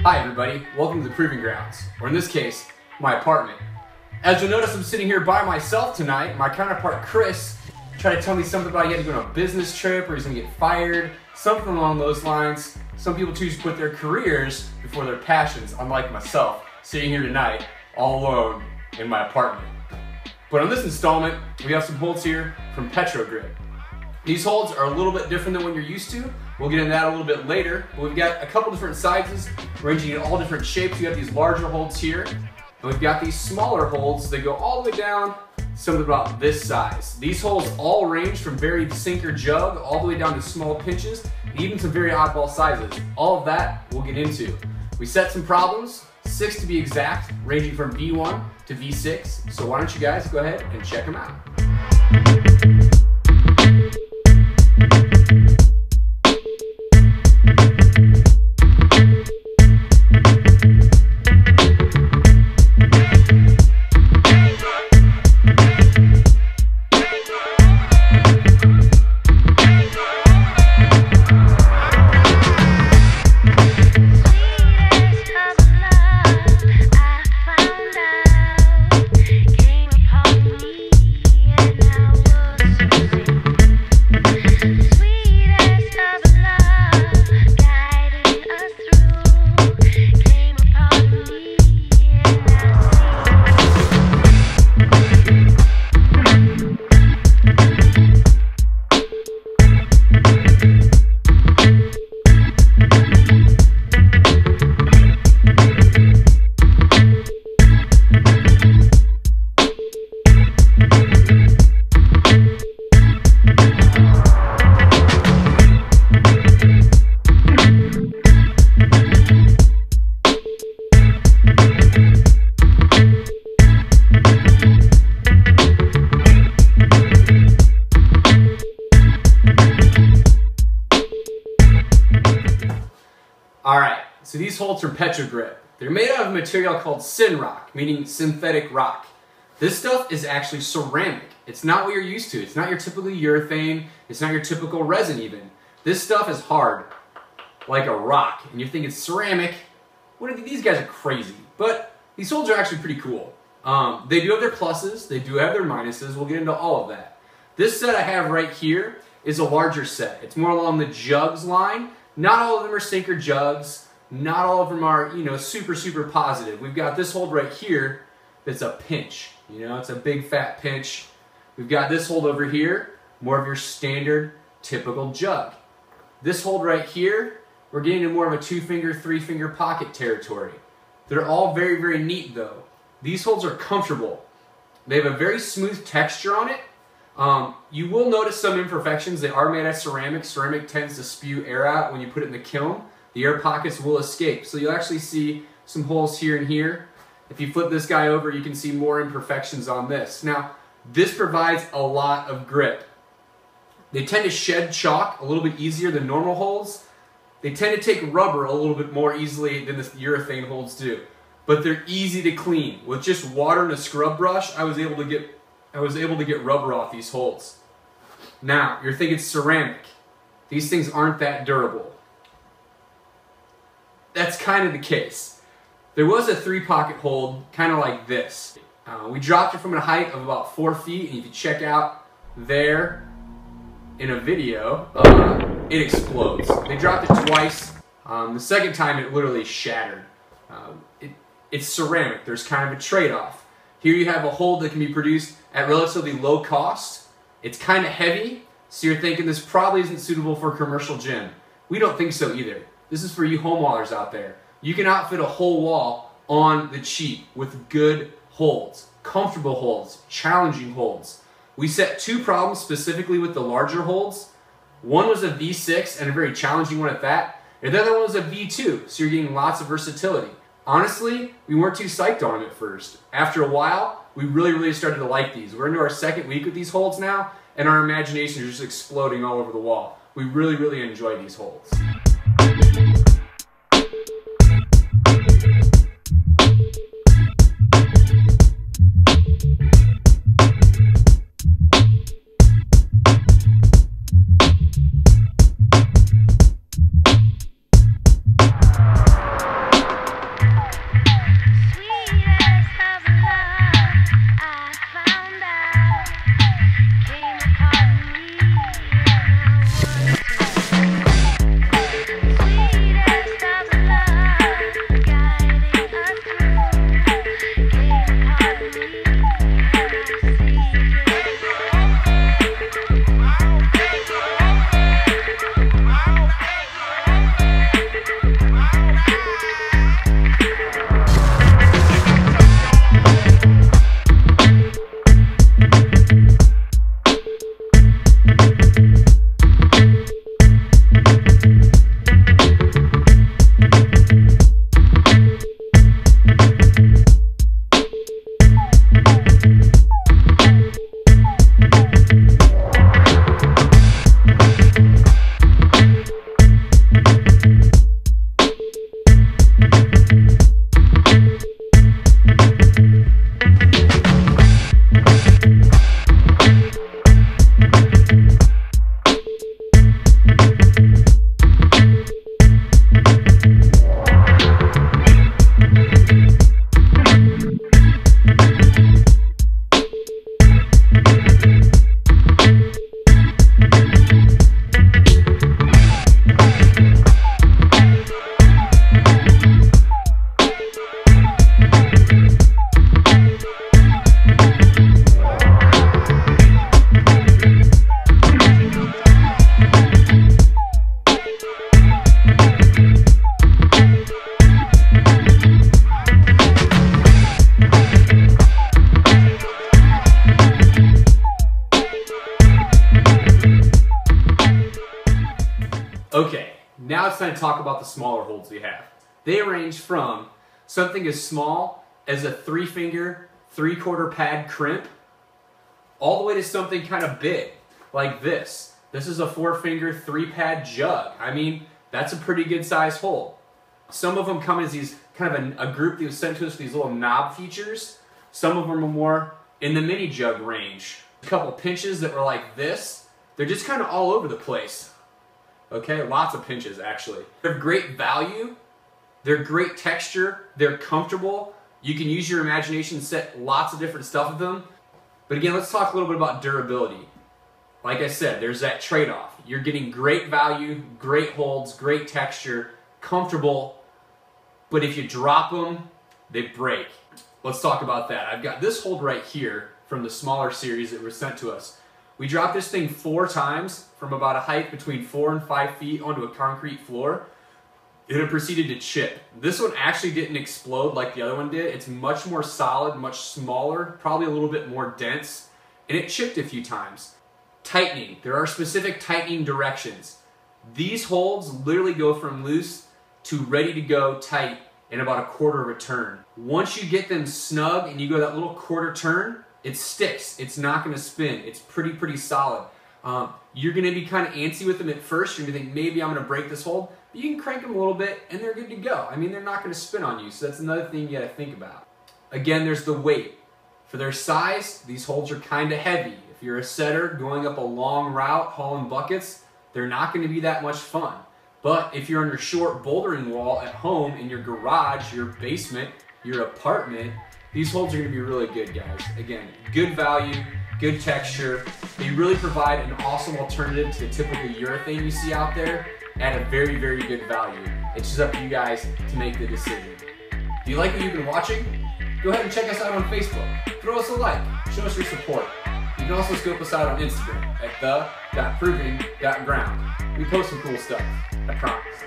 Hi everybody, welcome to the Proving Grounds, or in this case, my apartment. As you'll notice, I'm sitting here by myself tonight. My counterpart Chris tried to tell me something about he had to go on a business trip or he's gonna get fired, something along those lines. Some people choose to put their careers before their passions, unlike myself, sitting here tonight, all alone in my apartment. But on this installment, we have some holds here from Petrogrips. These holds are a little bit different than what you're used to. We'll get into that a little bit later. But we've got a couple different sizes, ranging in all different shapes. We have these larger holds here, and we've got these smaller holds that go all the way down, something about this size. These holds all range from very sinker jug, all the way down to small pinches, even some very oddball sizes. All of that we'll get into. We set some problems, 6 to be exact, ranging from V1 to V6. So why don't you guys go ahead and check them out. Alright, so these holds are Petrogrips. They're made out of a material called Synrock, meaning synthetic rock. This stuff is actually ceramic. It's not what you're used to. It's not your typical urethane. It's not your typical resin even. This stuff is hard, like a rock. And you're thinking ceramic, these guys are crazy. But these holds are actually pretty cool. They do have their pluses, they do have their minuses. We'll get into all of that. This set I have right here is a larger set. It's more along the Jugs line. Not all of them are sinker jugs. Not all of them are, super positive. We've got this hold right here that's a pinch. It's a big fat pinch. We've got this hold over here, more of your standard, typical jug. This hold right here, we're getting into more of a 2-finger, 3-finger pocket territory. They're all very, very neat though. These holds are comfortable. They have a very smooth texture on it. You will notice some imperfections. They are made out of ceramic. Ceramic tends to spew air out when you put it in the kiln. The air pockets will escape. So you'll actually see some holes here and here. If you flip this guy over, you can see more imperfections on this. Now, this provides a lot of grip. They tend to shed chalk a little bit easier than normal holds. They tend to take rubber a little bit more easily than the urethane holds do. But they're easy to clean. With just water and a scrub brush, I was able to get rubber off these holds. Now, you're thinking ceramic. These things aren't that durable. That's kind of the case. There was a 3-pocket hold, kind of like this. We dropped it from a height of about 4 feet, and if you check out there in a video, it explodes. They dropped it twice. The second time, it literally shattered. It's ceramic. There's kind of a trade-off. Here you have a hold that can be produced at relatively low cost. It's kind of heavy, so you're thinking this probably isn't suitable for a commercial gym. We don't think so either. This is for you home wallers out there. You can outfit a whole wall on the cheap with good holds, comfortable holds, challenging holds. We set 2 problems specifically with the larger holds. One was a V6 and a very challenging one at that, and the other one was a V2, so you're getting lots of versatility. Honestly, we weren't too psyched on them at first. After a while, we really started to like these. We're into our 2nd week with these holds now, and our imagination is just exploding all over the wall. We really enjoy these holds. it's time to talk about the smaller holds we have. They range from something as small as a 3-finger, 3/4 pad crimp, all the way to something kind of big, like this. This is a 4-finger, 3-pad jug. I mean, that's a pretty good size hold. Some of them come as these kind of a group that was sent to us with these little knob features. Some of them are more in the mini jug range. A couple pinches that were like this. They're just kind of all over the place. Okay, lots of pinches actually. They're great value. They're great texture. They're comfortable. You can use your imagination to set lots of different stuff with them. But again, let's talk a little bit about durability. Like I said, there's that trade-off. You're getting great value, great holds, great texture, comfortable, but if you drop them, they break. Let's talk about that. I've got this hold right here from the smaller series that was sent to us. We dropped this thing 4 times from about a height between 4 and 5 feet onto a concrete floor. It proceeded to chip. This one actually didn't explode like the other one did. It's much more solid, much smaller, probably a little bit more dense, and it chipped a few times. Tightening. There are specific tightening directions. These holds literally go from loose to ready to go tight in about a 1/4 of a turn. Once you get them snug and you go that little 1/4 turn, it sticks. It's not going to spin. It's pretty solid. You're going to be kind of antsy with them at first. You're going to think, maybe I'm going to break this hold. But you can crank them a little bit and they're good to go. I mean, they're not going to spin on you. So that's another thing you got to think about. Again, there's the weight. For their size, these holds are kind of heavy. If you're a setter going up a long route hauling buckets, they're not going to be that much fun. But if you're on your short bouldering wall at home, in your garage, your basement, your apartment, these holds are going to be really good, guys. Again, good value, good texture. They really provide an awesome alternative to the typical urethane you see out there at a very good value. It's just up to you guys to make the decision. If you like what you've been watching, go ahead and check us out on Facebook. Throw us a like. Show us your support. You can also scope us out on Instagram at the.proving.ground. We post some cool stuff, I promise.